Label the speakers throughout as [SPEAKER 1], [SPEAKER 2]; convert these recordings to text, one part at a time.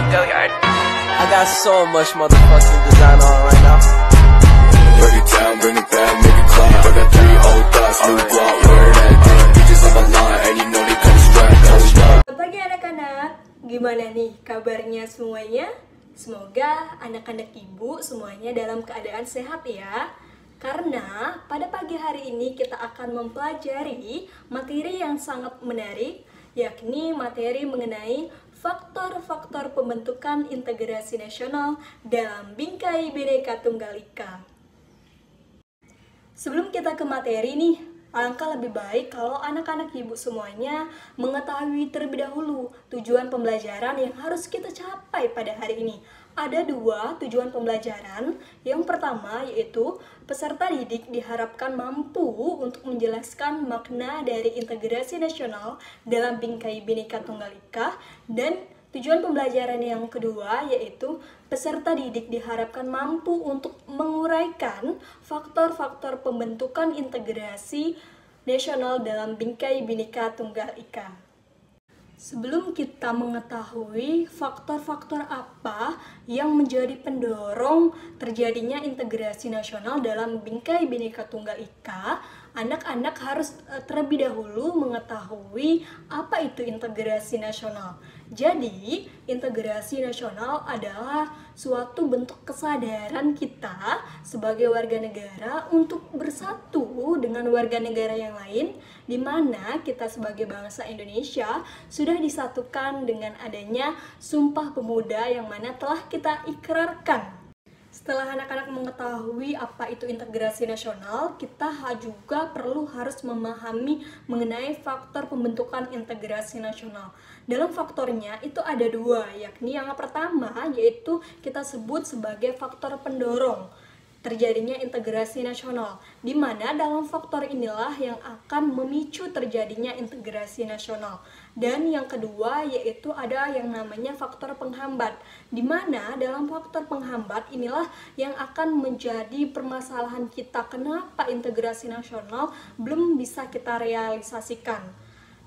[SPEAKER 1] I got so much motherfucking design on right now.
[SPEAKER 2] Break it down, bring it back, make it clap. I got 3 old thoughts, new block, where that damn bitches on my line, and you know they come strapped.
[SPEAKER 3] Selamat pagi anak-anak, gimana nih kabarnya semuanya? Semoga anak-anak ibu semuanya dalam keadaan sehat ya. Karena pada pagi hari ini kita akan mempelajari materi yang sangat menarik, yakni materi mengenai faktor-faktor pembentukan integrasi nasional dalam bingkai Bhinneka Tunggal Ika. Sebelum kita ke materi nih, alangkah lebih baik kalau anak-anak ibu semuanya mengetahui terlebih dahulu tujuan pembelajaran yang harus kita capai pada hari ini. Ada 2 tujuan pembelajaran. Yang pertama yaitu peserta didik diharapkan mampu untuk menjelaskan makna dari integrasi nasional dalam bingkai Bhinneka Tunggal Ika. Dan tujuan pembelajaran yang kedua yaitu peserta didik diharapkan mampu untuk menguraikan faktor-faktor pembentukan integrasi nasional dalam bingkai Bhinneka Tunggal Ika. Sebelum kita mengetahui faktor-faktor apa yang menjadi pendorong terjadinya integrasi nasional dalam bingkai Bhinneka Tunggal Ika, anak-anak harus terlebih dahulu mengetahui apa itu integrasi nasional. Jadi, integrasi nasional adalah suatu bentuk kesadaran kita sebagai warga negara untuk bersatu dengan warga negara yang lain, di mana kita sebagai bangsa Indonesia sudah disatukan dengan adanya Sumpah Pemuda yang mana telah kita ikrarkan. Setelah anak-anak mengetahui apa itu integrasi nasional, kita juga harus memahami mengenai faktor pembentukan integrasi nasional. Dalam faktornya itu ada 2, yakni yang pertama yaitu kita sebut sebagai faktor pendorong terjadinya integrasi nasional, di mana dalam faktor inilah yang akan memicu terjadinya integrasi nasional. Dan yang kedua yaitu ada yang namanya faktor penghambat, di mana dalam faktor penghambat inilah yang akan menjadi permasalahan kita kenapa integrasi nasional belum bisa kita realisasikan.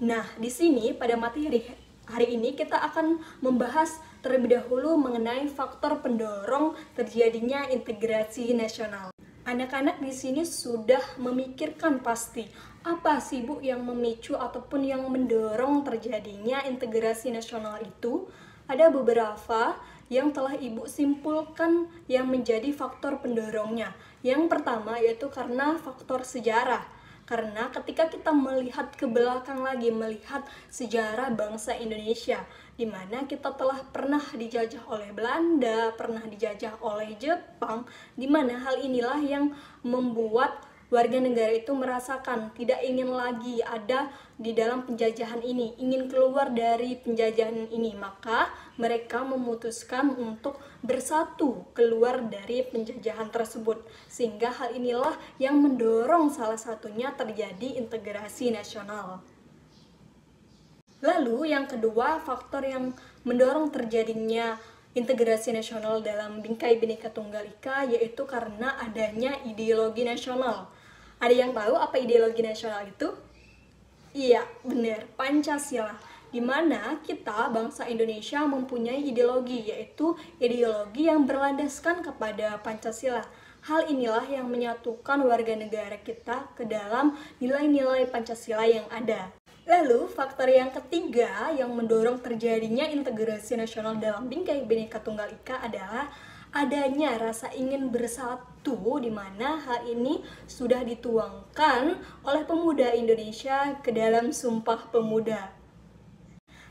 [SPEAKER 3] Nah, di sini pada materi hari ini kita akan membahas terlebih dahulu mengenai faktor pendorong terjadinya integrasi nasional. Anak-anak di sini sudah memikirkan pasti apa sih Bu yang memicu ataupun yang mendorong terjadinya integrasi nasional itu? Ada beberapa yang telah Ibu simpulkan yang menjadi faktor pendorongnya. Yang pertama yaitu karena faktor sejarah. Karena ketika kita melihat ke belakang lagi, melihat sejarah bangsa Indonesia, di mana kita telah pernah dijajah oleh Belanda, pernah dijajah oleh Jepang, di mana hal inilah yang membuat warga negara itu merasakan tidak ingin lagi ada di dalam penjajahan ini, ingin keluar dari penjajahan ini, maka mereka memutuskan untuk bersatu keluar dari penjajahan tersebut, sehingga hal inilah yang mendorong salah satunya terjadi integrasi nasional. Lalu yang kedua, faktor yang mendorong terjadinya integrasi nasional dalam bingkai Bhinneka Tunggal Ika yaitu karena adanya ideologi nasional. Ada yang tahu apa ideologi nasional itu? Iya, benar, Pancasila. Di mana kita, bangsa Indonesia, mempunyai ideologi, yaitu ideologi yang berlandaskan kepada Pancasila. Hal inilah yang menyatukan warga negara kita ke dalam nilai-nilai Pancasila yang ada. Lalu, faktor yang ketiga yang mendorong terjadinya integrasi nasional dalam bingkai Bhinneka Tunggal Ika adalah adanya rasa ingin bersatu, di mana hal ini sudah dituangkan oleh pemuda Indonesia ke dalam Sumpah Pemuda.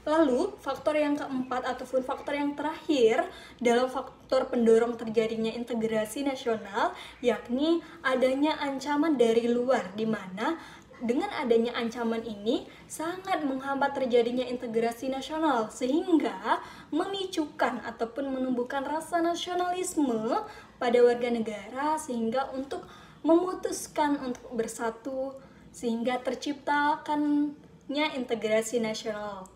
[SPEAKER 3] Lalu, faktor yang keempat ataupun faktor yang terakhir dalam faktor pendorong terjadinya integrasi nasional yakni adanya ancaman dari luar, di mana dengan adanya ancaman ini sangat menghambat terjadinya integrasi nasional sehingga memicukan ataupun menumbuhkan rasa nasionalisme pada warga negara sehingga untuk memutuskan untuk bersatu sehingga terciptakannya integrasi nasional.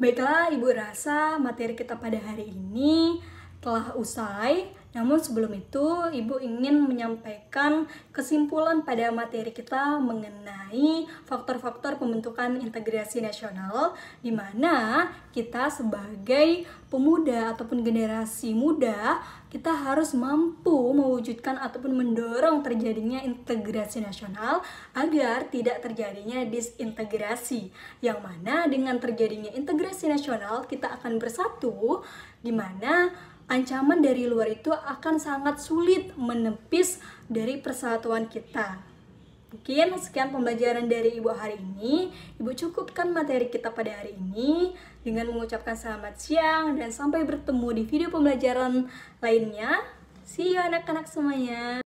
[SPEAKER 3] Baiklah, Ibu rasa materi kita pada hari ini telah usai Namun sebelum itu, Ibu ingin menyampaikan kesimpulan pada materi kita mengenai faktor-faktor pembentukan integrasi nasional, di mana kita sebagai pemuda ataupun generasi muda, kita harus mampu mewujudkan ataupun mendorong terjadinya integrasi nasional agar tidak terjadinya disintegrasi. Yang mana dengan terjadinya integrasi nasional, kita akan bersatu, di mana ancaman dari luar itu akan sangat sulit menepis dari persatuan kita. Mungkin sekian pembelajaran dari Ibu hari ini. Ibu cukupkan materi kita pada hari ini dengan mengucapkan selamat siang dan sampai bertemu di video pembelajaran lainnya. See you anak-anak semuanya.